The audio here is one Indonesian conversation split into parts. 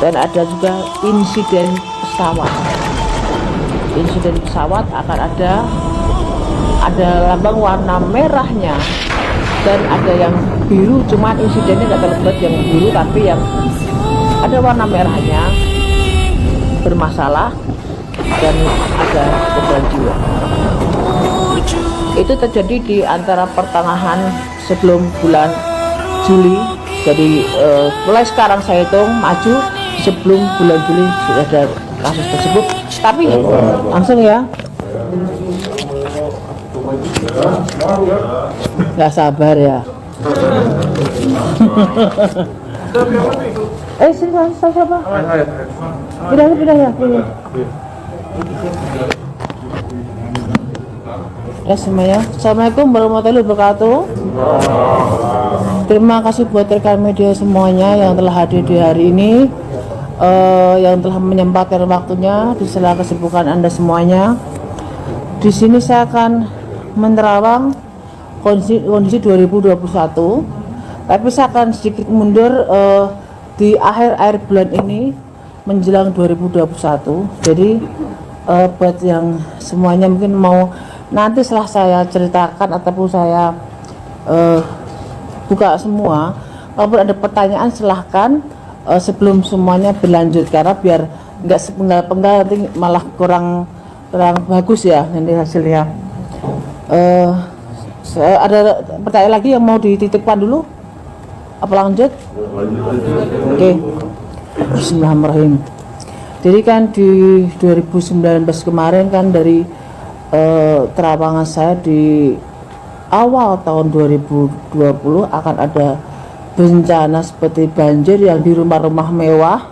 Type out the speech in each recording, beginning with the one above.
Dan ada juga insiden pesawat. Insiden pesawat akan ada lambang warna merahnya dan ada yang biru, cuman insidennya nggak terlibat yang biru, tapi yang ada warna merahnya bermasalah dan ada korban jiwa. Itu terjadi di antara pertengahan sebelum bulan Juli. Jadi mulai sekarang saya hitung maju sebelum bulan Juli sudah ada kasus tersebut. Tapi langsung ya, nggak sabar ya. Sini siapa? Pindah ya. Ya semuanya. Assalamualaikum warahmatullahi wabarakatuh. Terima kasih buat rekan media semuanya yang telah hadir di hari ini, yang telah menyempatkan waktunya di sela kesibukan Anda semuanya. Di sini saya akan menerawang kondisi 2021, tapi saya akan sedikit mundur di akhir bulan ini menjelang 2021. Jadi buat yang semuanya mungkin mau nanti setelah saya ceritakan ataupun saya buka semua, walaupun ada pertanyaan silahkan sebelum semuanya berlanjut, karena biar nggak sepenggal-penggal nanti malah kurang bagus ya nanti hasilnya. Ada pertanyaan lagi yang mau dititipkan dulu? Apa lanjut? Oke. Bismillahirrahmanirrahim. Jadi kan di 2019 kemarin kan dari terawangan saya di awal tahun 2020 akan ada bencana seperti banjir yang di rumah-rumah mewah.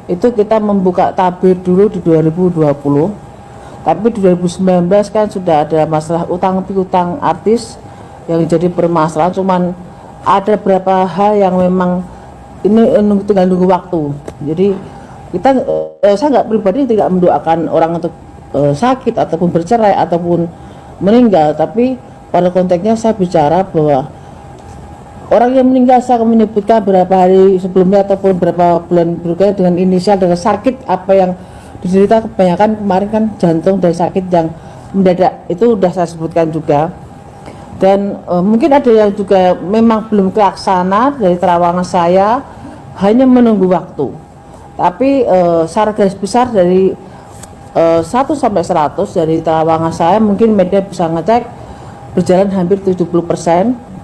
Itu kita membuka tabir dulu di 2020. Tapi di 2019 kan sudah ada masalah utang piutang artis yang jadi permasalahan. Cuman ada beberapa hal yang memang ini tinggal nunggu waktu. Jadi kita saya nggak pribadi tidak mendoakan orang untuk sakit ataupun bercerai ataupun meninggal, tapi pada konteksnya saya bicara bahwa orang yang meninggal saya akan menyebutkan berapa hari sebelumnya ataupun berapa bulan berikutnya dengan inisial dengan sakit apa yang diderita. Kebanyakan kemarin kan jantung dan sakit yang mendadak itu sudah saya sebutkan juga. Dan mungkin ada yang juga memang belum terlaksana dari terawangan saya, hanya menunggu waktu. Tapi secara garis besar dari 1 sampai 100 dari terawangan saya, mungkin media bisa ngecek berjalan hampir 70%,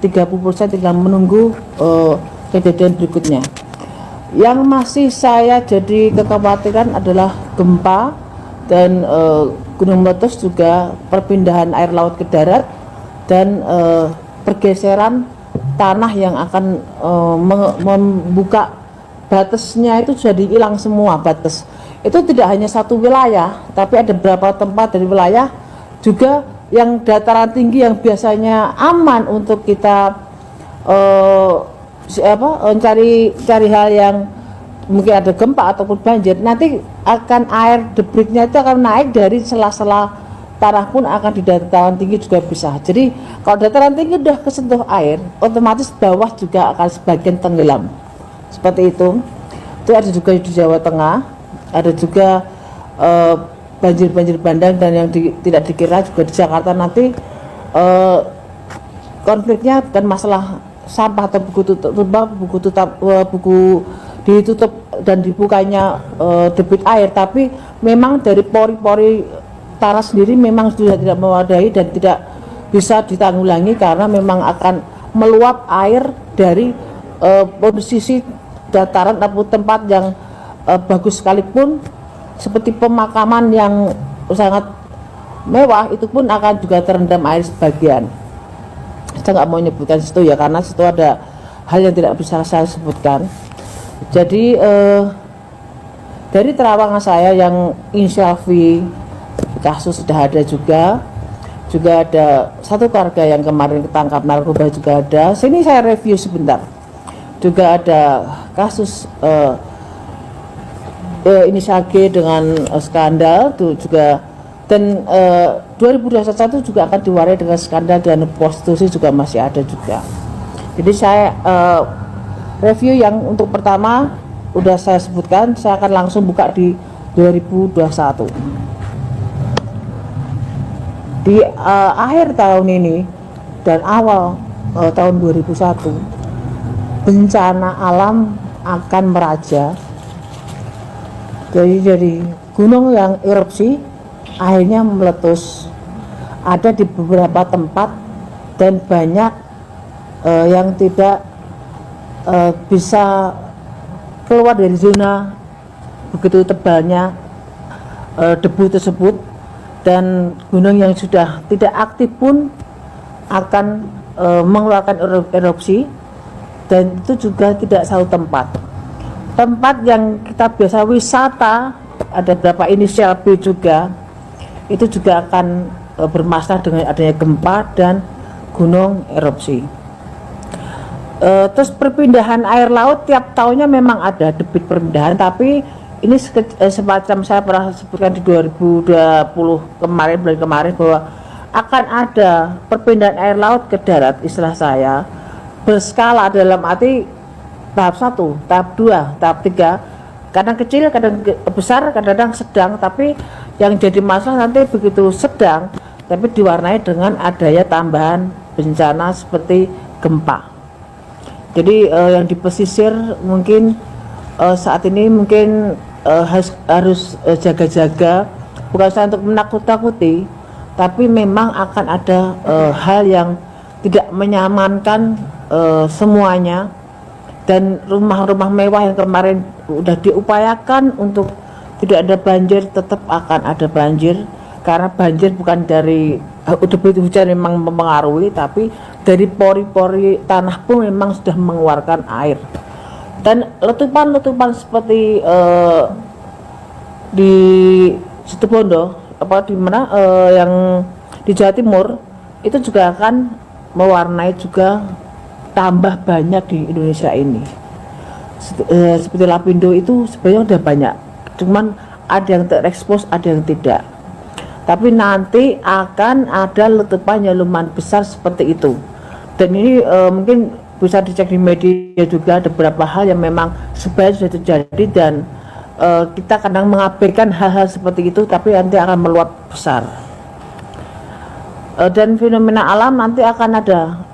30% tinggal menunggu kejadian berikutnya. Yang masih saya jadi kekhawatiran adalah gempa dan gunung meletus, juga perpindahan air laut ke darat dan pergeseran tanah yang akan membuka batasnya. Itu jadi hilang semua batas. Itu tidak hanya satu wilayah, tapi ada beberapa tempat dari wilayah juga yang dataran tinggi yang biasanya aman untuk kita cari hal yang mungkin ada gempa ataupun banjir. Nanti akan air debrisnya itu akan naik dari sela-sela tanah pun akan di dataran tinggi juga bisa. Jadi kalau dataran tinggi udah kesentuh air, otomatis bawah juga akan sebagian tenggelam. Seperti itu. Itu ada juga di Jawa Tengah. Ada juga banjir bandang, dan yang tidak dikira juga di Jakarta nanti konfliknya bukan masalah sampah atau buku ditutup dan dibukanya debit air, tapi memang dari pori-pori tanah sendiri memang sudah tidak memadai dan tidak bisa ditanggulangi karena memang akan meluap air dari posisi dataran ataupun tempat yang bagus sekalipun, seperti pemakaman yang sangat mewah itu pun akan juga terendam air sebagian. Saya nggak mau menyebutkan situ ya, karena situ ada hal yang tidak bisa saya sebutkan. Jadi dari terawangan saya yang inisial V, kasus sudah ada juga ada satu keluarga yang kemarin ketangkap narkoba juga ada. Sini saya review sebentar. Juga ada kasus inisial G dengan skandal itu juga, dan 2021 juga akan diwarai dengan skandal dan prostitusi juga masih ada juga. Jadi saya review yang untuk pertama udah saya sebutkan, saya akan langsung buka di 2021. Di akhir tahun ini dan awal tahun 2001, bencana alam akan meraja. Jadi gunung yang erupsi akhirnya meletus, ada di beberapa tempat, dan banyak yang tidak bisa keluar dari zona begitu tebalnya debu tersebut, dan gunung yang sudah tidak aktif pun akan mengeluarkan erupsi, dan itu juga tidak satu tempat yang kita biasa wisata, ada beberapa inisial B juga, itu juga akan bermasalah dengan adanya gempa dan gunung erupsi. Terus perpindahan air laut tiap tahunnya memang ada debit perpindahan, tapi ini semacam saya pernah sebutkan di 2020 kemarin, bulan kemarin, bahwa akan ada perpindahan air laut ke darat, istilah saya berskala, dalam arti tahap 1, tahap 2, tahap 3, kadang kecil, kadang besar, kadang sedang. Tapi yang jadi masalah nanti begitu sedang tapi diwarnai dengan adanya tambahan bencana seperti gempa. Jadi yang di pesisir mungkin saat ini mungkin harus jaga-jaga, bukan saya untuk menakut-takuti, tapi memang akan ada hal yang tidak menyamankan semuanya. Dan rumah-rumah mewah yang kemarin udah diupayakan untuk tidak ada banjir, tetap akan ada banjir, karena banjir bukan dari debit hujan memang mempengaruhi, tapi dari pori-pori tanah pun memang sudah mengeluarkan air. Dan letupan-letupan seperti di Situbondo, di mana yang di Jawa Timur, itu juga akan mewarnai juga tambah banyak di Indonesia ini. Seperti Lapindo itu sebenarnya udah banyak, cuman ada yang terekspos, ada yang tidak. Tapi nanti akan ada letupan yang lumayan besar seperti itu. Dan ini mungkin bisa dicek di media juga, ada beberapa hal yang memang sebenarnya sudah terjadi, dan kita kadang mengabaikan hal-hal seperti itu, tapi nanti akan meluap besar. Dan fenomena alam nanti akan ada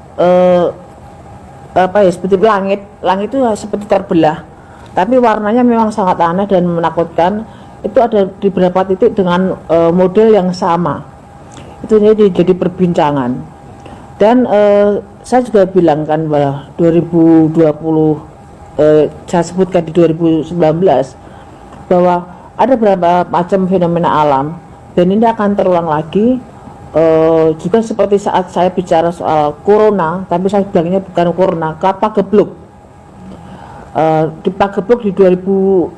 seperti langit itu seperti terbelah, tapi warnanya memang sangat aneh dan menakutkan. Itu ada di beberapa titik dengan model yang sama. Itu jadi perbincangan. Dan saya juga bilang kan bahwa 2020 saya sebutkan di 2019 bahwa ada beberapa macam fenomena alam, dan ini akan terulang lagi. Juga seperti saat saya bicara soal corona, tapi saya bilangnya bukan corona, Pagebluk. Di Pagebluk di 2017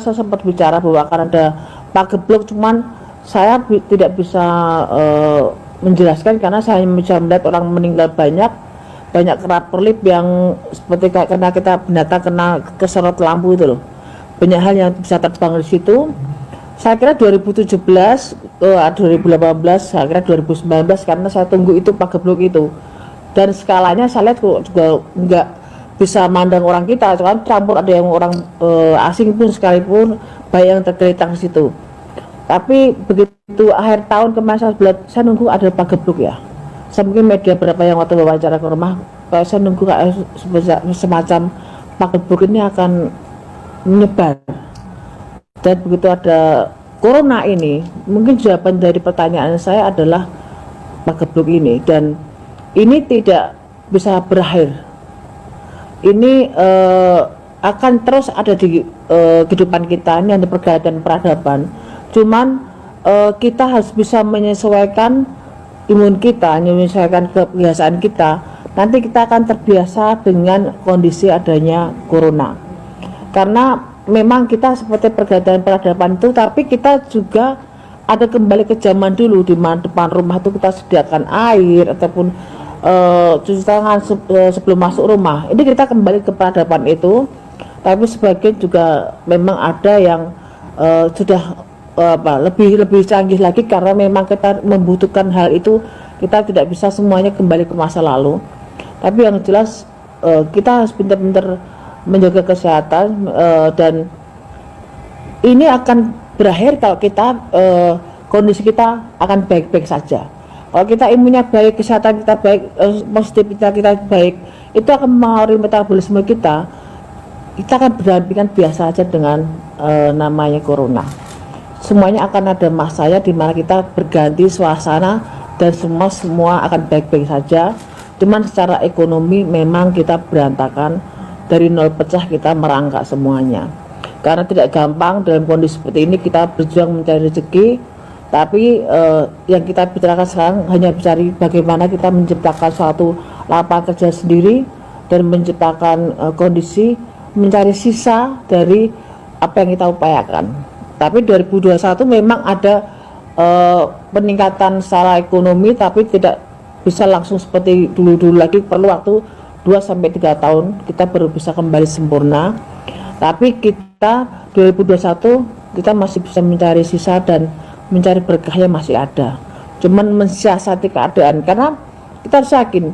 saya sempat bicara bahwa akan ada Pagebluk, cuman saya tidak bisa menjelaskan karena saya bisa melihat orang meninggal banyak kerap perlip yang seperti karena kita binatang kena keserot lampu itu loh. Banyak hal yang bisa terbang di situ. Saya kira 2017, 2018, saya kira 2019, karena saya tunggu itu Pagebluk itu. Dan skalanya saya lihat kok juga enggak bisa mandang orang kita, kan campur, ada yang orang asing pun sekalipun, baik yang tergeletak di situ. Tapi begitu akhir tahun kemarin saya nunggu ada Pagebluk ya. Saya mungkin media berapa yang waktu wawancara ke rumah, saya nunggu semacam Pagebluk ini akan menyebar. Dan begitu ada corona ini, mungkin jawaban dari pertanyaan saya adalah Pagebluk ini, dan ini tidak bisa berakhir. Ini akan terus ada di kehidupan kita, ini ada peradaban. Cuman kita harus bisa menyesuaikan imun kita, menyesuaikan kebiasaan kita. Nanti kita akan terbiasa dengan kondisi adanya corona. Karena memang kita seperti peradaban itu, tapi kita juga ada kembali ke zaman dulu, di mana depan rumah itu kita sediakan air ataupun cuci tangan sebelum masuk rumah. Ini kita kembali ke peradaban itu, tapi sebagian juga memang ada yang sudah lebih canggih lagi, karena memang kita membutuhkan hal itu. Kita tidak bisa semuanya kembali ke masa lalu, tapi yang jelas kita harus pintar-pintar menjaga kesehatan, dan ini akan berakhir kalau kita kondisi kita akan baik-baik saja. Kalau kita imunnya baik, kesehatan kita baik, positivitas kita baik, itu akan mengaruhi metabolisme kita. Kita akan berdampingan biasa saja dengan namanya corona. Semuanya akan ada masanya di mana kita berganti suasana dan semua akan baik-baik saja. Cuman secara ekonomi memang kita berantakan, dari nol pecah kita merangkak semuanya. Karena tidak gampang dalam kondisi seperti ini kita berjuang mencari rezeki, tapi yang kita bicarakan sekarang hanya mencari bagaimana kita menciptakan suatu lapangan kerja sendiri dan menciptakan kondisi mencari sisa dari apa yang kita upayakan. Tapi 2021 memang ada peningkatan secara ekonomi, tapi tidak bisa langsung seperti dulu-dulu lagi, perlu waktu 2-3 tahun kita baru bisa kembali sempurna. Tapi kita 2021 kita masih bisa mencari sisa dan mencari berkahnya masih ada. Cuman mensiasati keadaan, karena kita harus yakin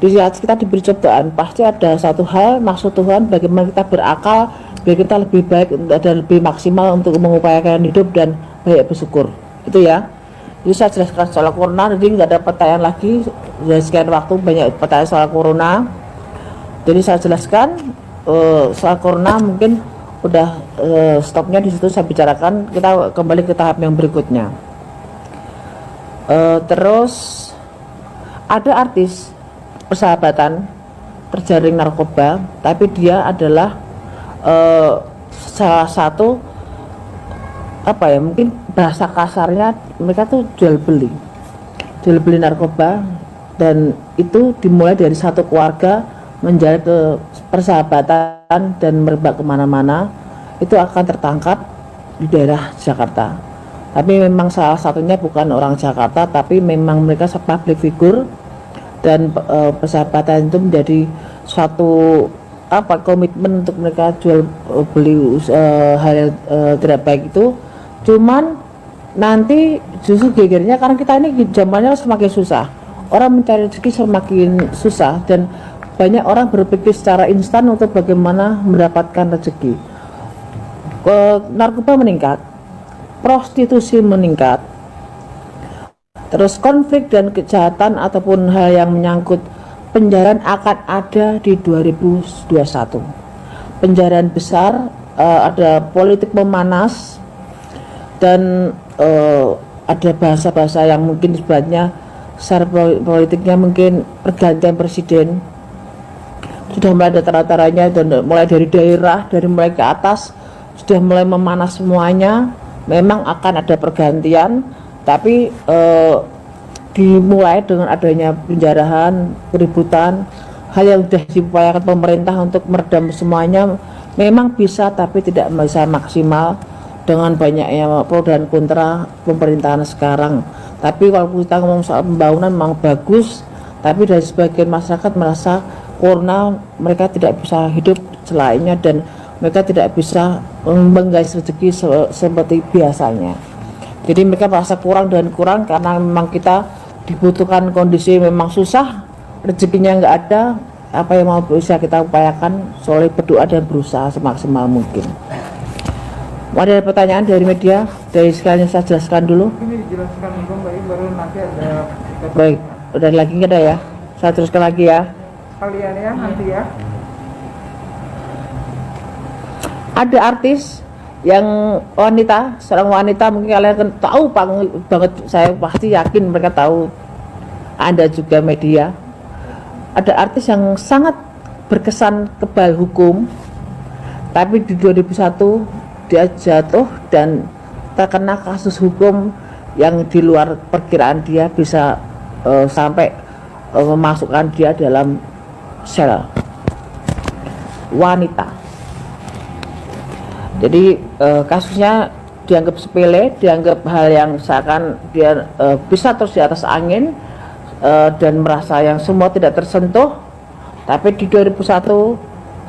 di saat kita diberi cobaan pasti ada satu hal maksud Tuhan bagaimana kita berakal biar kita lebih baik dan lebih maksimal untuk mengupayakan hidup dan banyak bersyukur. Itu ya. Jadi saya jelaskan soal corona, jadi nggak ada pertanyaan lagi. Dari sekian waktu banyak pertanyaan soal corona. Jadi saya jelaskan soal corona, mungkin udah stopnya di situ saya bicarakan. Kita kembali ke tahap yang berikutnya. Terus ada artis persahabatan terjaring narkoba, tapi dia adalah salah satu apa ya, mungkin bahasa kasarnya mereka tuh jual beli narkoba, dan itu dimulai dari satu keluarga menjalin ke persahabatan dan merebak kemana-mana. Itu akan tertangkap di daerah Jakarta, tapi memang salah satunya bukan orang Jakarta, tapi memang mereka public figure, dan persahabatan itu menjadi suatu komitmen untuk mereka jual beli hal yang tidak baik itu. Cuman nanti justru gegernya karena kita ini zamannya semakin susah, orang mencari rezeki semakin susah, dan banyak orang berpikir secara instan untuk bagaimana mendapatkan rezeki. Narkoba meningkat, prostitusi meningkat, terus konflik dan kejahatan ataupun hal yang menyangkut penjarahan akan ada di 2021. Penjarahan besar, ada politik memanas, dan ada bahasa-bahasa yang mungkin sebenarnya secara politiknya mungkin pergantian presiden sudah mulai ada tara-taranya, dan mulai dari daerah, dari mulai ke atas sudah mulai memanas semuanya. Memang akan ada pergantian, tapi dimulai dengan adanya penjarahan, keributan, hal yang sudah diupayakan pemerintah untuk meredam semuanya memang bisa, tapi tidak bisa maksimal dengan banyaknya pro dan kontra pemerintahan sekarang. Tapi kalau kita ngomong soal pembangunan memang bagus, tapi dari sebagian masyarakat merasa corona mereka tidak bisa hidup selainnya, dan mereka tidak bisa menggais rezeki seperti biasanya. Jadi mereka merasa kurang dan kurang karena memang kita dibutuhkan kondisi memang susah, rezekinya nggak ada. Apa yang mau bisa kita upayakan soleh berdoa dan berusaha semaksimal mungkin. Ada pertanyaan dari media? Dari sekalian saya jelaskan dulu. Ini dijelaskan dulu Mbak, baru nanti ada. Baik, udah lagi nggak ada ya? Saya teruskan lagi ya. Kalian ya nanti ya. Ada artis yang wanita, seorang wanita, mungkin kalian kan tahu banget, saya pasti yakin mereka tahu, Anda juga media. Ada artis yang sangat berkesan kebal hukum, tapi di 2001 dia jatuh dan terkena kasus hukum yang di luar perkiraan dia, bisa sampai memasukkan dia dalam sel wanita. Jadi kasusnya dianggap sepele, dianggap hal yang seakan dia bisa terus di atas angin, dan merasa yang semua tidak tersentuh. Tapi di 2001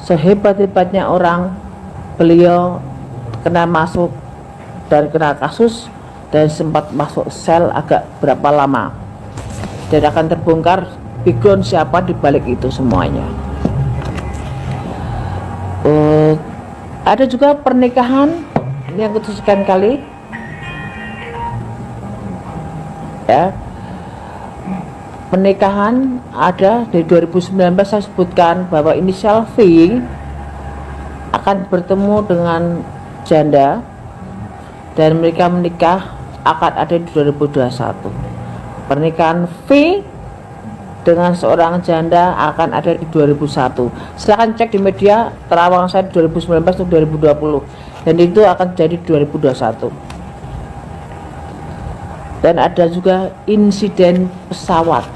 sehebat-hebatnya orang, beliau kena masuk dan kena kasus dan sempat masuk sel agak berapa lama, dan akan terbongkar background siapa di balik itu semuanya. Ada juga pernikahan yang kesekian kali, ya. Pernikahan ada dari 2019, saya sebutkan bahwa inisial V akan bertemu dengan janda dan mereka menikah akan ada di 2021. Pernikahan V dengan seorang janda akan ada di 2001. Silahkan cek di media terawang saya 2019 atau 2020, dan itu akan jadi 2021. Dan ada juga insiden pesawat.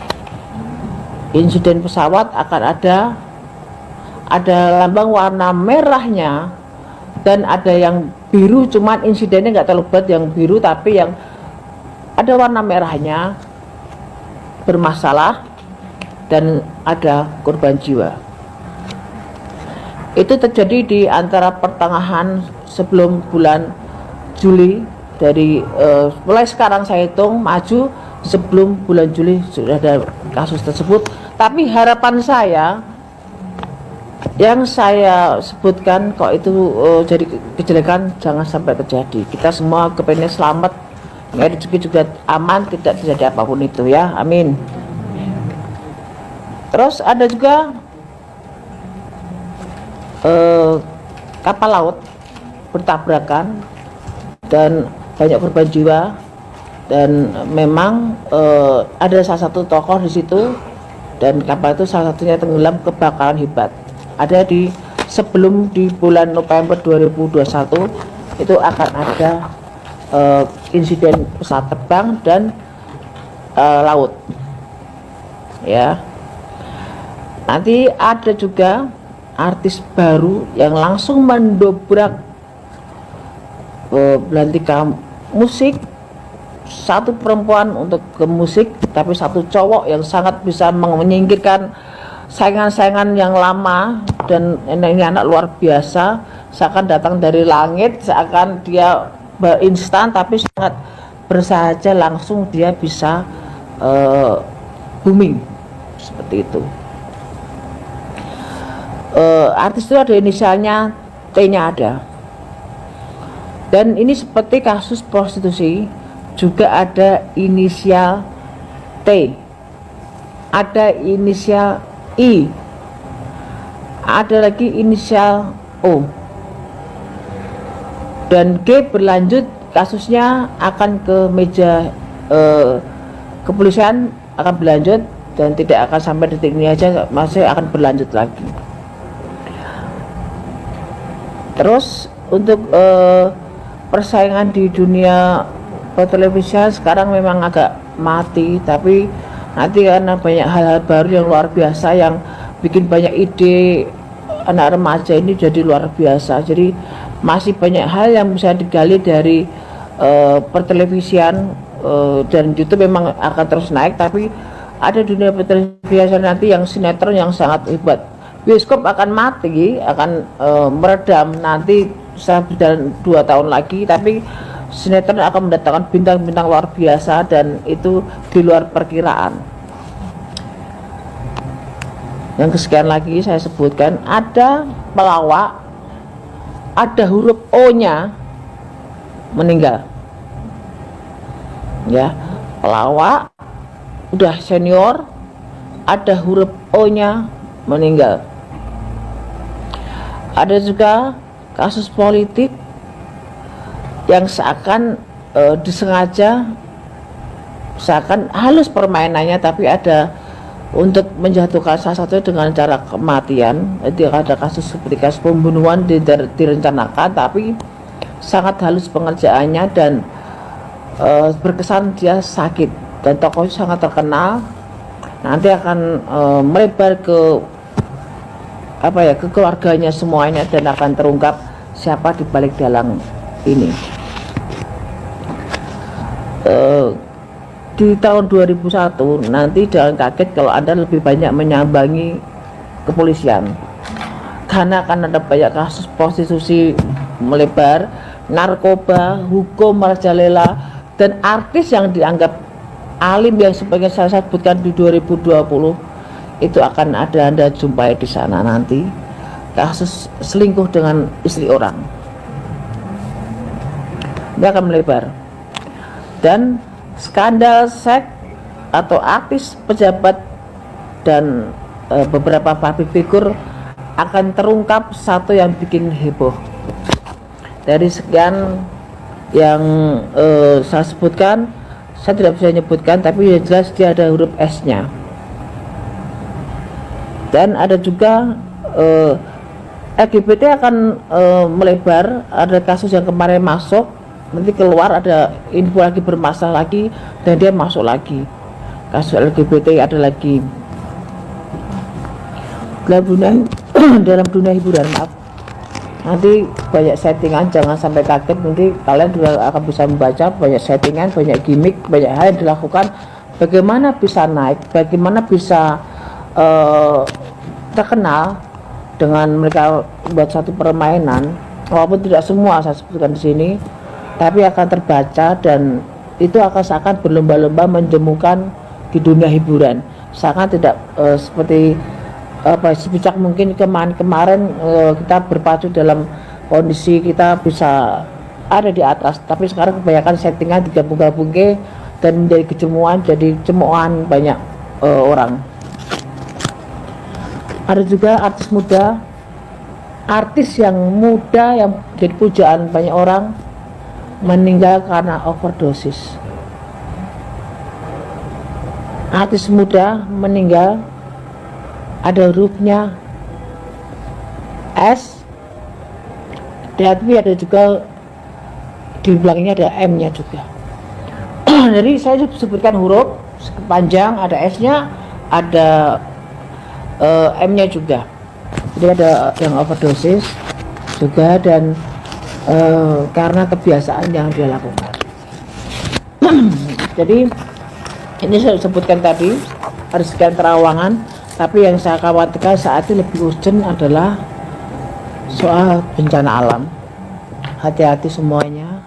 Insiden pesawat akan ada lambang warna merahnya dan ada yang biru, cuman insidennya nggak terlalu berat yang biru, tapi yang ada warna merahnya bermasalah dan ada korban jiwa. Itu terjadi di antara pertengahan sebelum bulan Juli. Dari mulai sekarang saya hitung maju sebelum bulan Juli sudah ada kasus tersebut. Tapi harapan saya yang saya sebutkan kok itu jadi kejelekan jangan sampai terjadi. Kita semua kepengen selamat, rezeki juga aman, tidak terjadi apapun itu ya, amin. Terus ada juga kapal laut bertabrakan dan banyak korban jiwa, dan memang ada salah satu tokoh di situ, dan kapal itu salah satunya tenggelam, kebakaran hebat. Ada sebelum di bulan November 2021 itu akan ada insiden pesawat terbang dan laut, ya. Nanti ada juga artis baru yang langsung mendobrak belantika musik, satu perempuan untuk ke musik, tapi satu cowok yang sangat bisa menyingkirkan saingan-saingan yang lama, dan ini anak luar biasa, seakan datang dari langit, seakan dia instan, tapi sangat bersahaja, langsung dia bisa booming seperti itu. Artis itu ada inisialnya, T-nya ada. Dan ini seperti kasus prostitusi, juga ada inisial T, ada inisial I, ada lagi inisial O, dan G berlanjut kasusnya akan ke meja kepolisian, akan berlanjut dan tidak akan sampai detik ini aja, masih akan berlanjut lagi. Terus untuk persaingan di dunia televisi sekarang memang agak mati, tapi nanti karena banyak hal-hal baru yang luar biasa yang bikin banyak ide anak remaja ini jadi luar biasa. Jadi masih banyak hal yang bisa digali dari pertelevisian, dan YouTube memang akan terus naik, tapi ada dunia pertelevisian nanti yang sinetron yang sangat hebat. Bioskop akan mati, akan meredam nanti bisa berjalan 2 tahun lagi, tapi sinetron akan mendatangkan bintang-bintang luar biasa, dan itu di luar perkiraan. Yang kesekian lagi saya sebutkan, ada pelawak, ada huruf O-nya meninggal, ya. Pelawak udah senior, ada huruf O-nya meninggal. Ada juga kasus politik yang seakan disengaja, seakan halus permainannya, tapi ada untuk menjatuhkan salah satu dengan cara kematian. Jadi ada kasus seperti kasus pembunuhan direncanakan, tapi sangat halus pengerjaannya, dan berkesan dia sakit, dan tokoh sangat terkenal. Nanti akan melebar ke ke keluarganya semuanya, dan akan terungkap siapa di balik dalang ini. Di tahun 2001 nanti jangan kaget kalau Anda lebih banyak menyambangi kepolisian, karena akan ada banyak kasus prostitusi melebar, narkoba, hukum merajalela, dan artis yang dianggap alim yang sebagai saya sebutkan di 2020 itu akan ada Anda jumpai di sana nanti. kasus selingkuh dengan istri orang. Dia akan melebar. Dan skandal seks atau artis, pejabat, dan beberapa public figure akan terungkap satu yang bikin heboh. Dari sekian yang saya sebutkan, saya tidak bisa menyebutkan, tapi yang jelas dia ada huruf S-nya. Dan ada juga LGBT akan melebar. Ada kasus yang kemarin masuk, nanti keluar ada info lagi bermasalah lagi, dan dia masuk lagi. Kasus LGBT ada lagi dalam dunia hiburan, maaf. Nanti banyak settingan, jangan sampai kaget. Nanti kalian juga akan bisa membaca banyak settingan, banyak gimmick, banyak hal yang dilakukan. Bagaimana bisa naik, bagaimana bisa terkenal dengan mereka buat satu permainan. Walaupun tidak semua saya sebutkan di sini, tapi akan terbaca, dan itu akan seakan berlomba-lomba menjemukan di dunia hiburan. Sangat tidak seperti sebijak mungkin kemarin kita berpacu dalam kondisi kita bisa ada di atas, tapi sekarang kebanyakan settingan digabung-gabung dan menjadi kejemuan, jadi cemoohan banyak orang. Ada juga artis muda, artis yang muda yang jadi pujaan banyak orang meninggal karena overdosis. Artis muda meninggal, ada hurufnya S, tapi ada juga di belakangnya ada M-nya juga. Jadi saya sebutkan huruf panjang, ada S-nya, ada M-nya juga. Jadi ada yang overdosis juga, dan karena kebiasaan yang dia lakukan. Jadi ini saya sebutkan tadi ada sekian terawangan, tapi yang saya khawatirkan saat ini lebih urgent adalah soal bencana alam. Hati-hati semuanya,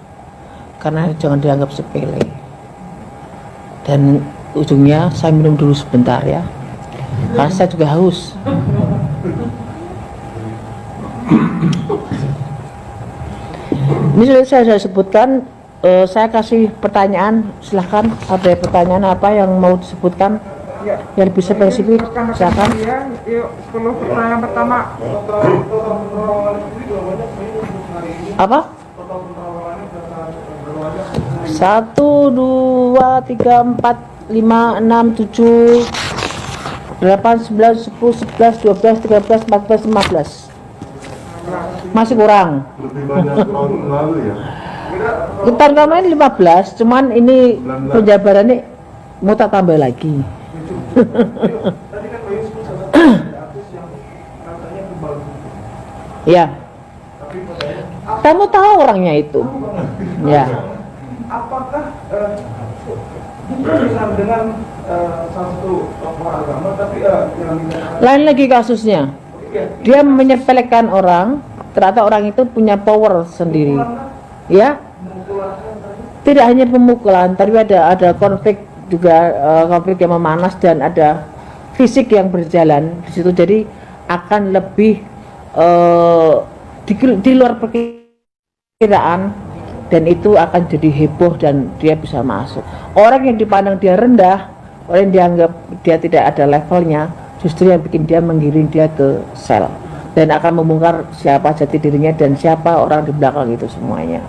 karena jangan dianggap sepele. Dan ujungnya saya minum dulu sebentar ya, karena saya juga haus. Ini sudah saya sebutkan. Saya kasih pertanyaan, silahkan. Ada pertanyaan apa yang mau disebutkan yang lebih spesifik? Silakan. Yuk, 10 pertanyaan pertama. Apa? 1, 2, 3, 4, 5, 6, 7, 8, 9, 10, 11, 12, 13, 14, 15. Masih kurang. Lebih banyak tahun lalu ya. Tahun kemarin 15, cuman ini penjabarannya mau tak tambah lagi. Ya, kamu tahu orangnya itu. Ya. Apakah bukan dengan salah satu tokoh agama, tapi yang Lain lagi kasusnya. Dia menyepelekan orang, ternyata orang itu punya power sendiri. Ya. Tidak hanya pemukulan, tapi ada konflik juga, konflik yang memanas, dan ada fisik yang berjalan di situ. Jadi akan lebih di luar perkiraan, dan itu akan jadi heboh dan dia bisa masuk. Orang yang dipandang dia rendah, orang yang dianggap dia tidak ada levelnya, justru yang bikin dia menggiring dia ke sel, dan akan membongkar siapa jati dirinya dan siapa orang di belakang itu semuanya.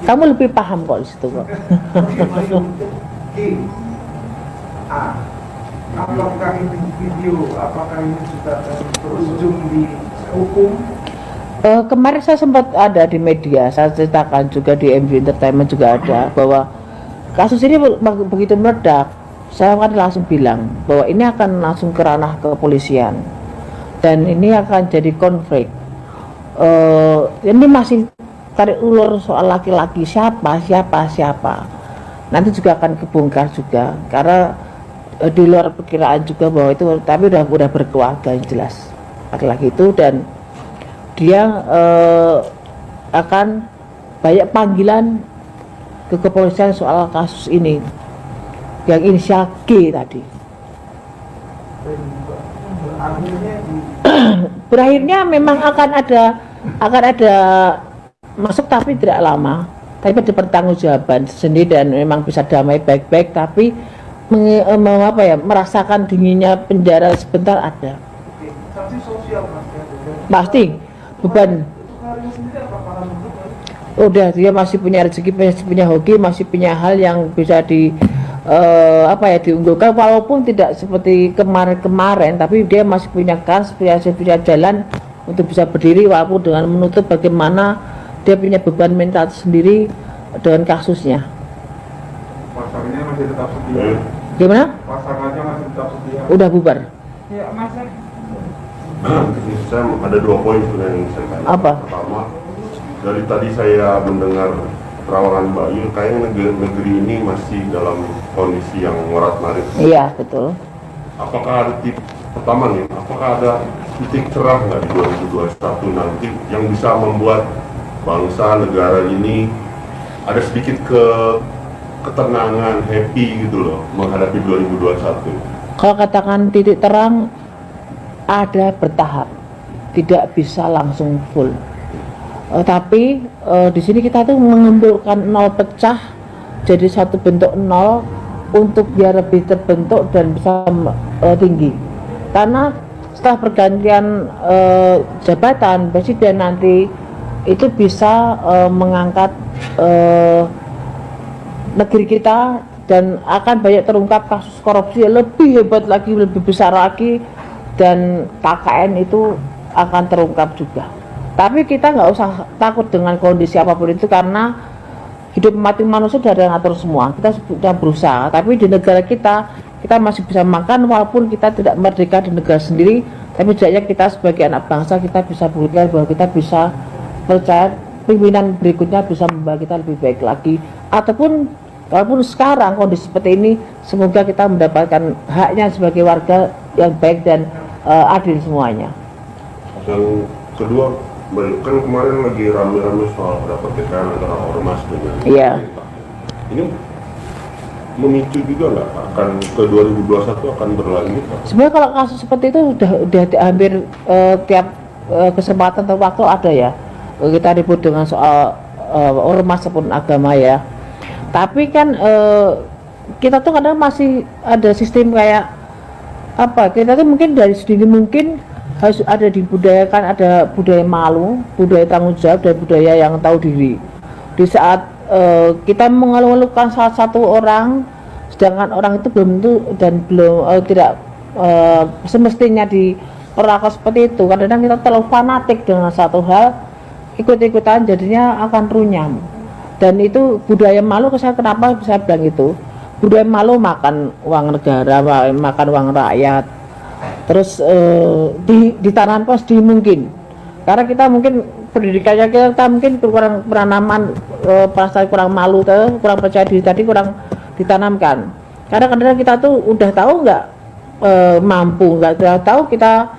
Kamu lebih paham kok di situ kok. apakah ini video, apakah ini sudah berujung di hukum? Kemarin saya sempat ada di media, saya ceritakan juga di MV Entertainment juga ada, bahwa kasus ini begitu meledak, saya kan langsung bilang bahwa ini akan langsung ke ranah kepolisian, dan ini akan jadi konflik. Ini masih tarik ulur soal laki-laki, siapa. Nanti juga akan kebongkar juga, karena di luar perkiraan juga bahwa itu, tapi udah berkeluarga yang jelas laki-laki itu, dan dia akan banyak panggilan ke kepolisian soal kasus ini yang inisial G tadi. berakhirnya memang akan ada masuk tapi tidak lama, tapi ada pertanggungjawaban sendiri dan memang bisa damai baik-baik, tapi merasakan dinginnya penjara sebentar ada. Oke. Sanksi sosial Mas ya. Pasti beban. Untuk karirnya sendiri apakah akan berubah? Udah dia masih punya rezeki, masih punya hoki, masih punya hal yang bisa diunggulkan walaupun tidak seperti kemarin-kemarin, tapi dia masih punya kans, punya jalan untuk bisa berdiri walaupun dengan menutup bagaimana dia punya beban mental sendiri dengan kasusnya. Pasarnya masih tetap setia. Gimana? Pasangannya masih tetap setia. Udah bubar. Ya Mas. Saya ada 2 poin sebenarnya yang saya tanya. Apa? Pertama, dari tadi saya mendengar terawangan Mbak Yu, kayaknya negeri ini masih dalam kondisi yang morat-marit. Iya betul. Apakah ada pertama nih, apakah ada titik cerah nggak di 2021 nanti yang bisa membuat bangsa negara ini ada sedikit ketenangan, happy gitu loh menghadapi 2021? Kalau katakan titik terang, ada bertahap, tidak bisa langsung full. Tapi di sini kita tuh mengumpulkan nol pecah jadi satu bentuk nol untuk biar lebih terbentuk dan bisa tinggi. Karena setelah pergantian jabatan presiden nanti itu bisa mengangkat negeri kita dan akan banyak terungkap kasus korupsi yang lebih hebat lagi, lebih besar lagi, dan KKN itu akan terungkap juga. Tapi kita nggak usah takut dengan kondisi apapun itu, karena hidup mati manusia sudah ada yang ngatur semua. Kita sudah berusaha, tapi di negara kita masih bisa makan walaupun kita tidak merdeka di negara sendiri, tapi setidaknya kita sebagai anak bangsa kita bisa buktikan bahwa kita bisa percaya pimpinan berikutnya bisa membawa kita lebih baik lagi. Ataupun walaupun sekarang kondisi seperti ini, semoga kita mendapatkan haknya sebagai warga yang baik dan adil semuanya. Dan kedua, kan kemarin lagi rame-rame soal pertikaian antara ormas dengan pemerintah. Ini memicu juga nggak akan ke 2021 akan berlanjut? Sebenarnya kalau kasus seperti itu udah hampir tiap kesempatan atau waktu ada ya, kita ribut dengan soal ormas ataupun agama ya. Tapi kan kita tuh kadang masih ada sistem kayak apa, kita tuh mungkin dari sedini mungkin harus ada dibudayakan, ada budaya malu, budaya tanggung jawab, dan budaya yang tahu diri. Di saat kita mengeluhkan salah satu orang, sedangkan orang itu belum tentu dan belum tidak semestinya diperlakukan seperti itu. Kadang-kadang kita terlalu fanatik dengan satu hal, ikut-ikutan jadinya akan runyam. Dan itu budaya malu, saya kenapa bisa bilang itu? Budaya malu makan uang negara, makan uang rakyat. Terus ditanamkan sedini mungkin, karena kita mungkin pendidikannya kita mungkin kurang penanaman perasaan kurang malu, kurang percaya diri tadi kurang ditanamkan. Karena kadang-kadang kita tuh udah tahu nggak mampu, nggak tahu kita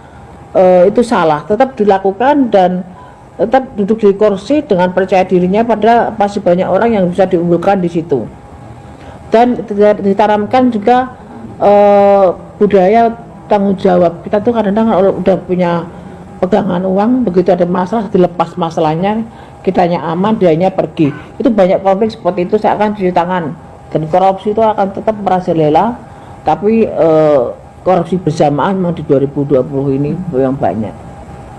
itu salah, tetap dilakukan dan tetap duduk di kursi dengan percaya dirinya, padahal masih banyak orang yang bisa diunggulkan di situ. Dan ditanamkan juga budaya tanggung jawab. Kita tuh kadang-kadang udah punya pegangan uang, begitu ada masalah dilepas masalahnya, kitanya aman, dianya pergi. Itu banyak konflik seperti itu, saya akan cuci tangan. Dan korupsi itu akan tetap merajalela, tapi korupsi bersamaan memang di 2020 ini yang banyak.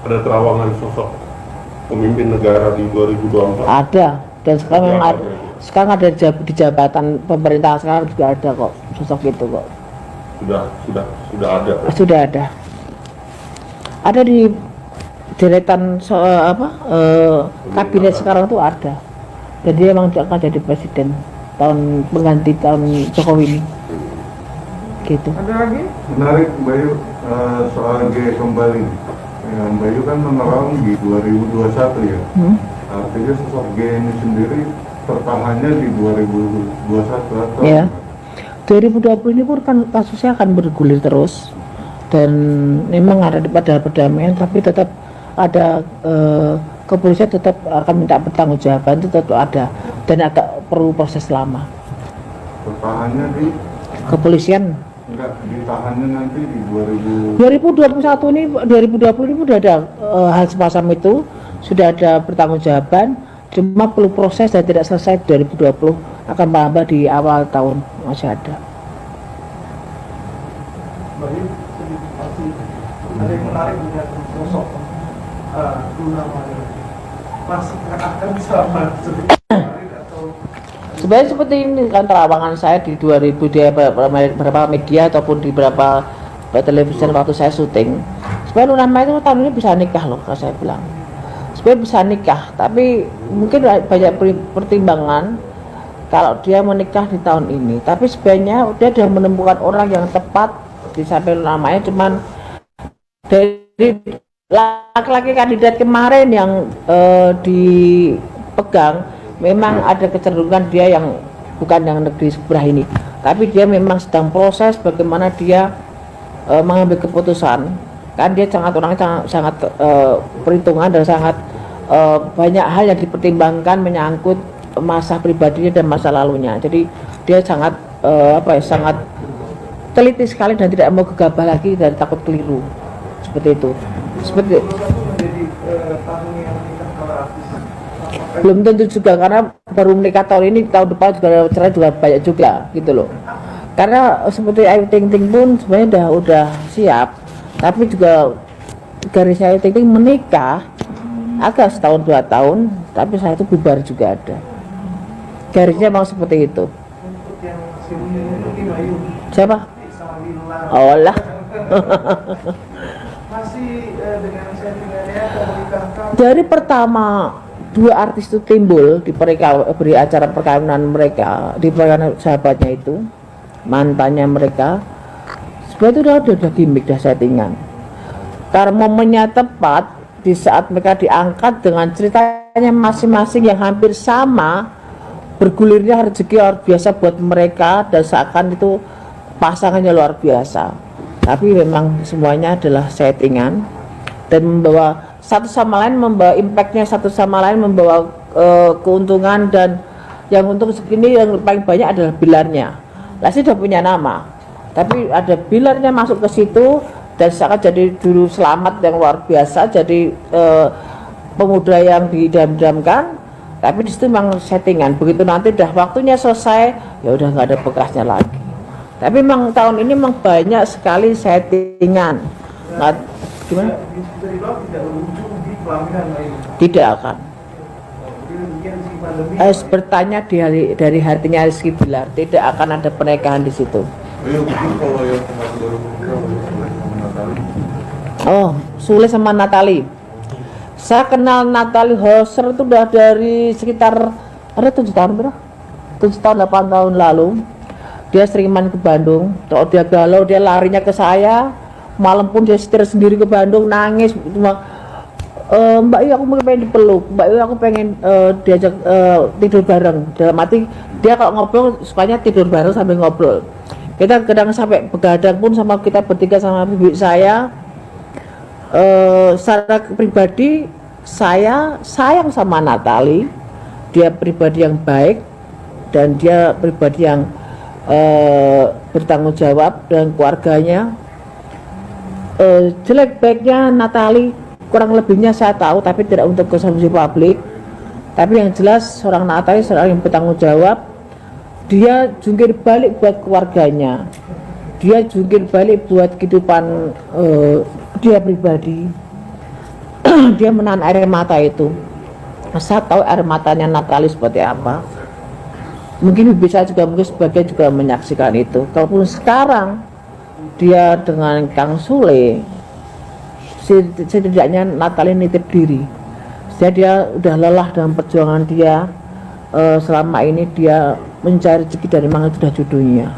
Ada terawangan sosok pemimpin negara di 2024? Ada, dan sekarang memang sekarang ada di jabatan pemerintah sekarang juga ada kok sosok itu kok. Sudah ada. Sudah ada. Ada di deretan kabinet sekarang itu ada. Dan dia memang akan jadi presiden tahun pengganti tahun Jokowi ini. Gitu. Ada lagi? Menarik Mbak Yu, soal G kembali. Ya, Mbak Yu kan menerang di 2021 ya. Artinya sosok G ini sendiri tertahannya di 2021 atau? Ya. 2020 ini pun kan kasusnya akan bergulir terus, dan memang ada pada perdamaian, tapi tetap ada kepolisian tetap akan minta pertanggungjawaban, itu tetap ada dan agak perlu proses lama. Tertahannya di Kepolisian Enggak, ditahannya nanti di 2021 ini, 2020 ini sudah ada hal semacam itu, sudah ada pertanggungjawaban, cuma perlu proses dan tidak selesai 2020, akan menambah di awal tahun masih ada. Baik, masih ada yang menarik dengan sosok Luna Maya. Masih akan sama seperti kemarin atau Sebenarnya seperti ini kan terawangan saya di 2000 di beberapa media ataupun di beberapa televisi waktu saya syuting. Sebenarnya Luna Maya itu tahun ini bisa nikah loh, kalau saya bilang. Sebenarnya bisa nikah, tapi mungkin banyak pertimbangan kalau dia menikah di tahun ini. Tapi sebenarnya dia sudah menemukan orang yang tepat di samping Luna Maya, cuman dari laki-laki kandidat kemarin yang dipegang memang ada kecenderungan dia yang bukan yang negeri sebelah ini, tapi dia memang sedang proses bagaimana dia mengambil keputusan, kan dia sangat perhitungan dan sangat banyak hal yang dipertimbangkan menyangkut masa pribadinya dan masa lalunya. Jadi dia sangat sangat teliti sekali dan tidak mau gegabah lagi dan takut keliru seperti itu. Seperti menjadi tahun yang nikah kalau artis. belum tentu juga, karena baru menikah tahun ini, tahun depan juga cerai juga banyak juga gitu loh. Karena seperti Ayu Ting Ting pun sebenarnya udah siap, tapi juga garisnya Ayu Ting Ting menikah agak setahun 2 tahun, tapi saya itu bubar juga ada. Garisnya memang seperti itu. Untuk yang sini Lima Ayu Siapa? sama Lila. Oh lah. Masih dengan settingannya menikahkan. Dari pertama dua artis itu timbul di beri acara perkawinan mereka, di perkawinan sahabatnya itu, mantannya mereka, sebenarnya itu udah gimmick, udah settingan. Karena momennya tepat di saat mereka diangkat dengan ceritanya masing-masing yang hampir sama, bergulirnya rezeki luar biasa buat mereka dan seakan itu pasangannya luar biasa. Tapi memang semuanya adalah settingan dan membawa satu sama lain, membawa impactnya satu sama lain, membawa keuntungan, dan yang untung segini yang paling banyak adalah bilarnya. Lesti sudah punya nama, tapi ada bilarnya masuk ke situ dan seakan jadi dulu selamat yang luar biasa, jadi pemuda yang didam-damkan, tapi di situ memang settingan. Begitu nanti udah waktunya selesai, ya udah nggak ada bekasnya lagi. Tapi memang tahun ini memang banyak sekali settingan. Nggak, gimana? Bisa dibilang tidak berujung di pelaminan Ayu. Tidak akan. Jadi demikian si pandemi. Bertanya dari hatinya Rizky Bilar, tidak akan ada pernikahan di situ. Ayo, mungkin kalau yang kemarin baru menikah sama Natali. Oh, Sule sama Natali. Saya kenal Natali Hoser itu udah dari sekitar ada 7 tahun berapa? 7 tahun 8 tahun lalu. Dia sering main ke Bandung. Kalau dia galau, dia larinya ke saya. Malam pun dia setir sendiri ke Bandung, nangis cuma Mbak Yu aku pengen dipeluk, Mbak Yu aku pengen diajak tidur bareng. Dalam arti dia kalau ngobrol sukanya tidur bareng sambil ngobrol. Kita kadang sampai begadang pun sama kita bertiga sama ibu saya. Secara pribadi saya sayang sama Natali. Dia pribadi yang baik dan dia pribadi yang bertanggung jawab dengan keluarganya. Jelek baiknya Natali kurang lebihnya saya tahu, tapi tidak untuk konsumsi publik. Tapi yang jelas seorang Natali seorang yang bertanggung jawab. Dia jungkir balik buat keluarganya, dia jungkir balik buat kehidupan dia pribadi. Dia menahan air mata itu. Saya tahu air matanya Natali seperti apa. Mungkin bisa juga, mungkin sebagian juga menyaksikan itu. Kalaupun sekarang dia dengan Kang Sule, setidaknya Natali nitip diri. Jadi dia udah lelah dengan perjuangan dia. Selama ini dia mencari rezeki dari mana sudah judulnya.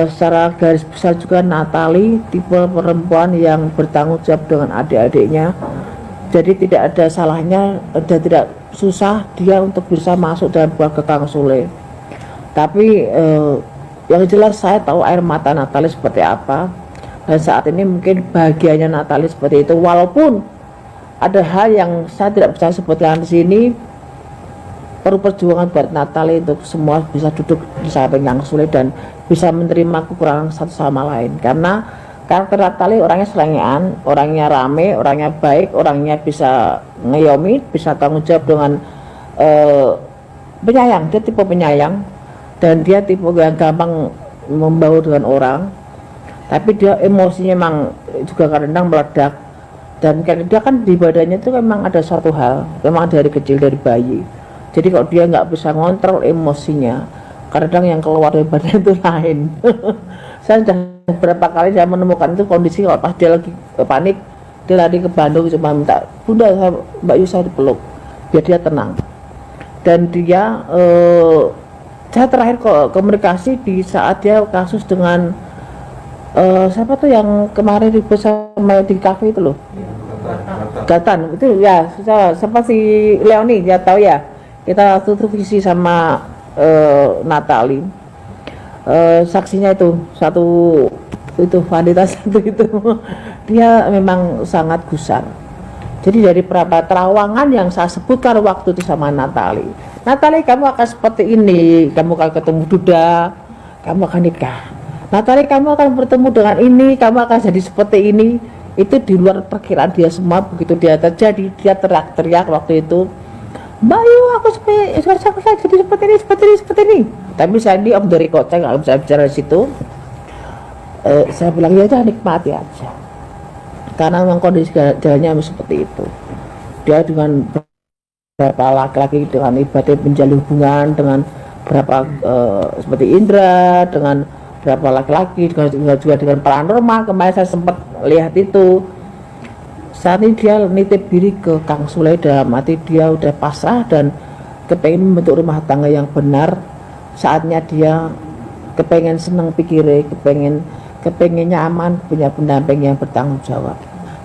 Secara garis besar juga Natali tipe perempuan yang bertanggung jawab dengan adik-adiknya. Jadi tidak ada salahnya dan tidak susah dia untuk bisa masuk dalam keluarga Kang Sule. Tapi yang jelas saya tahu air mata Natali seperti apa, dan saat ini mungkin bahagianya Natali seperti itu. Walaupun ada hal yang saya tidak bisa sebutkan di sini, perjuangan buat Natali untuk semua bisa duduk di samping Kang Sule dan bisa menerima kekurangan satu sama lain, karena karakter Natali orangnya selengean, orangnya rame, orangnya baik, orangnya bisa ngeyomi, bisa tanggung jawab dengan penyayang. Dia tipe penyayang dan dia tipe yang gampang membaur dengan orang, tapi dia emosinya memang juga kadang meledak. Dan dia kan di badannya itu memang ada suatu hal, memang dari kecil, dari bayi. Jadi kalau dia nggak bisa ngontrol emosinya, kadang yang keluar dari badan itu lain. Saya sudah beberapa kali saya menemukan itu kondisi kalau pas dia lagi panik, dia lari ke Bandung cuma minta, Bunda, Mbak Yu saya dipeluk, biar dia tenang. Dan dia, saya terakhir komunikasi di saat dia kasus dengan siapa tuh yang kemarin ribut sama di kafe itu loh, Gatan itu ya, siapa si Leoni, dia tahu ya, kita tutup visi sama Natali, saksinya itu satu itu wanita satu itu dia memang sangat gusar. Jadi dari beberapa terawangan yang saya sebutkan waktu itu sama Natali, kamu akan seperti ini, kamu akan ketemu Duda, kamu akan nikah. Natali, kamu akan bertemu dengan ini, kamu akan jadi seperti ini. Itu di luar perkiraan dia semua. Begitu dia terjadi, dia teriak-teriak waktu itu, Mbak Yu, aku saya jadi seperti ini. Tapi saya ini om dari kota, nggak bisa bicara di situ. Saya bilang ya udah, nikmati aja, karena memang kondisi jalannya seperti itu. Dia dengan beberapa laki-laki dengan ibadah menjalin hubungan dengan berapa seperti Indra, dengan berapa laki-laki, juga dengan paranormal. Kemarin saya sempat lihat itu. Saat ini dia nitip diri ke Kang Sule, dalam arti dia udah pasrah dan kepengen membentuk rumah tangga yang benar. Saatnya dia kepengen seneng pikirnya, kepengen nyaman, punya pendamping yang bertanggung jawab.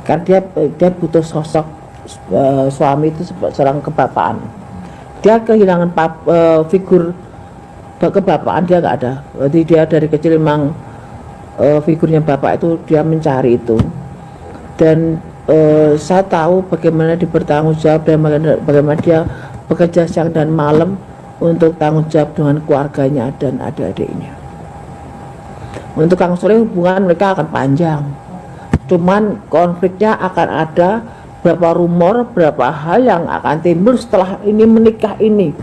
Karena dia butuh sosok suami itu seorang kebapaan. Dia kehilangan figur kebapaan, dia nggak ada. Jadi dia dari kecil memang figurnya bapak itu dia mencari itu. Dan saya tahu bagaimana dia bertanggung jawab dan bagaimana dia bekerja siang dan malam untuk tanggung jawab dengan keluarganya dan adik-adiknya. Untuk Kang Sule hubungan mereka akan panjang, cuman konfliknya akan ada, berapa rumor, berapa hal yang akan timbul setelah ini menikah ini.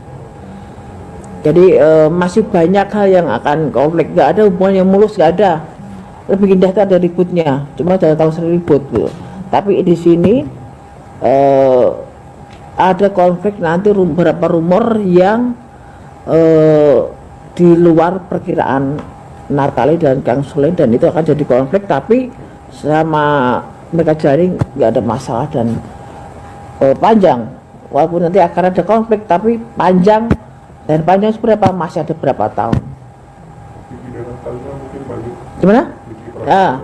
Jadi masih banyak hal yang akan konflik, nggak ada hubungan yang mulus, nggak ada. Lebih indah itu ada ributnya, cuma jangan tahu sering ribut gitu. Tapi di sini ada konflik nanti, beberapa rumor yang di luar perkiraan Natali dan Kang Sule, dan itu akan jadi konflik. Tapi sama mereka jaring nggak ada masalah dan panjang. Walaupun nanti akan ada konflik, tapi panjang, dan panjang seberapa, masih ada berapa tahun. Gimana? Nah,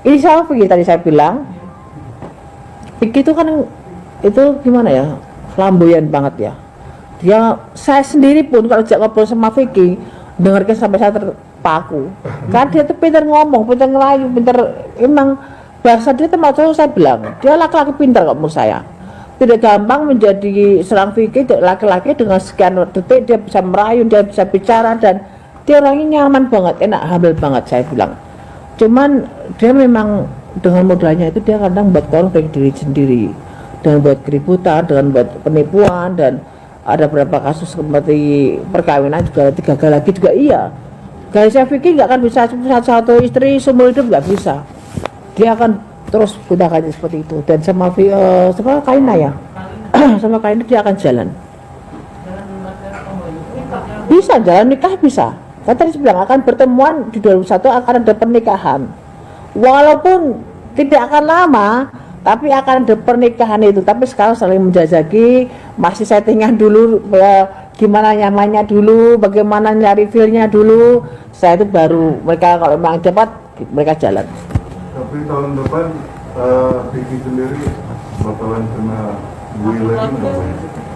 ini sama Vicky tadi saya bilang. Vicky itu kan itu gimana ya, flamboyan banget ya. Saya sendiri pun kalau ajak ngobrol sama Vicky, dengarkan sampai saya terpaku. Karena dia tuh pintar ngomong, pintar ngelayu, pintar, emang bahasa dia termasuk, saya bilang dia laki-laki pintar kok menurut saya. Tidak gampang menjadi seorang Vicky, laki-laki dengan sekian detik dia bisa merayu, dia bisa bicara, dan dia orangnya nyaman banget, enak, humble banget saya bilang. Cuman dia memang dengan modalnya itu dia kadang buat konflik diri sendiri, dan buat keributan, dan buat penipuan, dan ada beberapa kasus seperti perkawinan juga gagal lagi juga. Iya, garisnya Vicky nggak akan bisa satu istri seumur hidup, nggak bisa. Dia akan terus gunakannya seperti itu. Dan sama Kaina ya, sama Kaina dia akan jalan, bisa jalan, nikah bisa. Kan tadi bilang akan pertemuan di 2001 akan ada pernikahan, walaupun tidak akan lama, tapi akan ada pernikahan itu. Tapi sekarang saling menjajaki, masih settingan dulu, gimana nyamannya dulu, bagaimana nyari feelnya dulu. Saya itu baru mereka kalau memang cepat mereka jalan. Tapi tahun depan Vicky sendiri bakalan kena bully lagi nggak?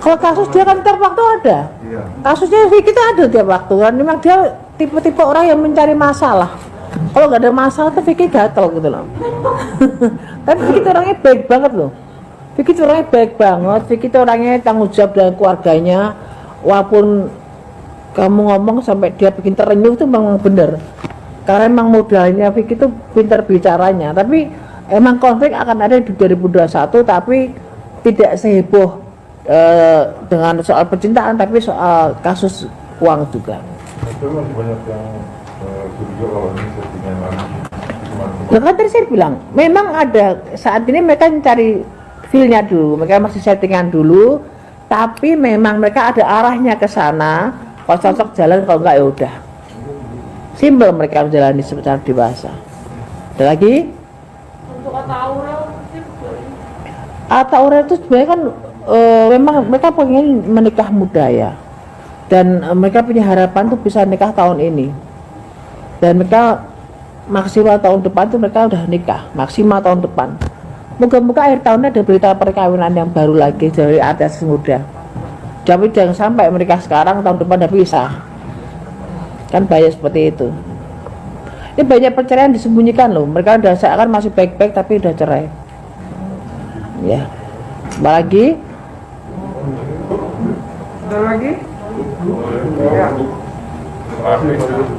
Kalau kasus dia kan tiap waktu ada. Iya. Kasusnya Vicky itu ada tiap waktu kan. Memang dia tipe-tipe orang yang mencari masalah. Kalau nggak ada masalah tuh Vicky gatel gitu loh. Tapi Vicky itu orangnya baik banget loh. Vicky itu orangnya baik banget. Vicky itu orangnya tanggung jawab dengan keluarganya. walaupun kamu ngomong sampai dia bikin terenyuh itu memang benar, karena emang modalnya Vicky itu pintar bicaranya. Tapi emang konflik akan ada di 2021, tapi tidak seheboh dengan soal percintaan, tapi soal kasus uang juga. Tapi masih banyak yang curiga kalau ini settingan lagi. Nah, kan tadi saya bilang, memang ada saat ini mereka cari feel-nya dulu, mereka masih settingan dulu, tapi memang mereka ada arahnya ke sana. Kalau cocok jalan, kalau enggak ya udah. Simpel mereka menjalani secara dewasa. Ada lagi? Untuk Aurel Aurel itu sebenarnya kan memang mereka pengen menikah muda ya, dan mereka punya harapan tuh bisa nikah tahun ini, dan mereka maksimal tahun depan tuh mereka udah nikah maksimal tahun depan. Moga-moga akhir tahunnya ada berita perkawinan yang baru lagi dari artis muda. Tapi jangan sampai mereka sekarang tahun depan udah pisah, kan banyak seperti itu. Ini banyak perceraian disembunyikan loh, mereka udah seakan masih baik-baik tapi udah cerai ya. Apa lagi? ada lagi? Ya.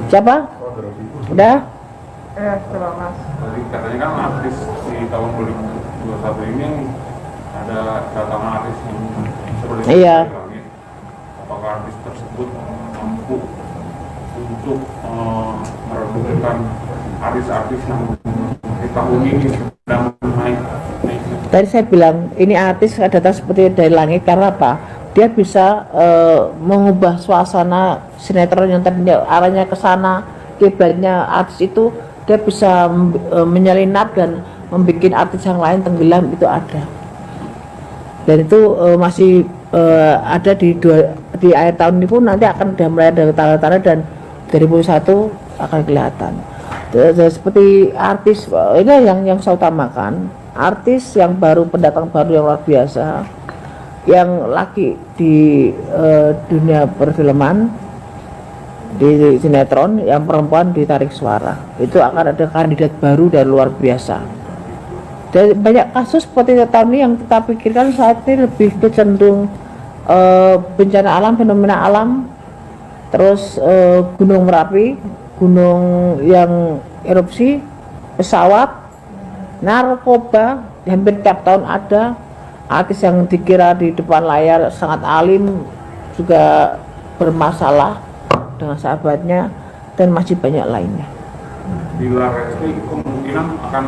Siapa? Udah? Ya, setelah Mas. Tadi katanya kan artis di tahun 2021 ini ada datangan artis yang seperti Iya. itu. Apakah artis tersebut mampu untuk meredukan artis-artis yang di tahun ini sedang naik? Tadi saya bilang ini artis datang seperti dari langit karena apa? Dia bisa mengubah suasana sinetron yang tadinya arahnya ke sana, kiblatnya artis itu dia bisa menyelinap dan membuat artis yang lain tenggelam, itu ada. Dan itu masih ada di akhir tahun ini pun nanti akan sudah mulai ada tanda-tanda, dan 2021 akan kelihatan. Seperti artis ini yang saya utamakan, artis yang baru, pendatang baru yang luar biasa, yang laki di dunia perfilman, di sinetron, yang perempuan ditarik suara, itu akan ada kandidat baru dan luar biasa. Dan banyak kasus seperti tahun ini yang kita pikirkan saat ini lebih cenderung bencana alam, fenomena alam, terus gunung Merapi, gunung yang erupsi, pesawat, narkoba, hampir tiap tahun ada. Artis yang dikira di depan layar sangat alim juga bermasalah dengan sahabatnya, dan masih banyak lainnya. Bila Resti kemungkinan akan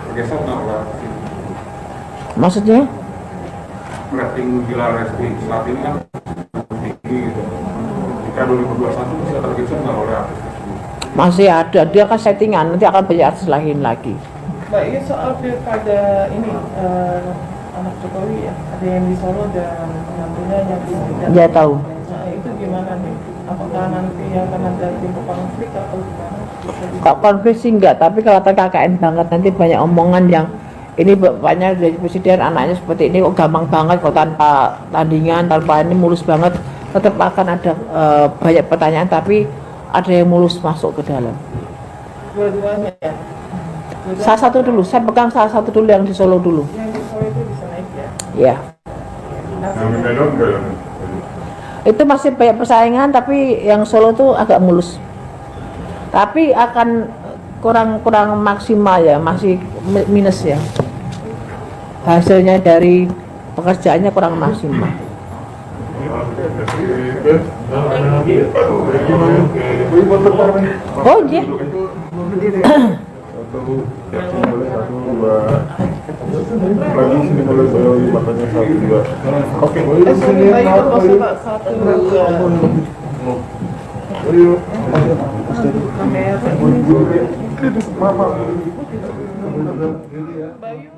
bergeser nggak oleh Maksudnya? rating Bila Resti saat ini kan tinggi gitu. Jika 2021 bisa tergeser nggak oleh artis tersebut? Masih ada, dia kan settingan, nanti akan banyak artis lain lagi. Mbak, ini soal pilkada ini anak Jokowi ya, ada yang di Solo dan menantunya yang di Medan. Dia tahu. Nah, itu gimana nih? Apakah nanti akan ada timbul konflik atau gimana? Kok konflik sih enggak, tapi kalau KKN banget nanti banyak omongan yang ini bapaknya dari presiden, anaknya seperti ini, kok gampang banget, kok tanpa tandingan, tanpa ini mulus banget. Tetap akan ada banyak pertanyaan, tapi ada yang mulus masuk ke dalam. Dua-duanya ya? Salah satu dulu, saya pegang salah satu dulu yang di Solo dulu. Yang di Solo itu bisa naik ya? Ya, Yang di Medan enggak ya? itu masih banyak persaingan, tapi yang Solo tuh agak mulus. Tapi akan kurang maksimal ya, masih minus ya. Hasilnya dari pekerjaannya kurang maksimal. Oh iya. Satu boleh, satu dua lagi sini boleh makanya satu dua. Oke. Bayu bos Pak, satu dua. Ayo. Kamera. Maaf. Bayu.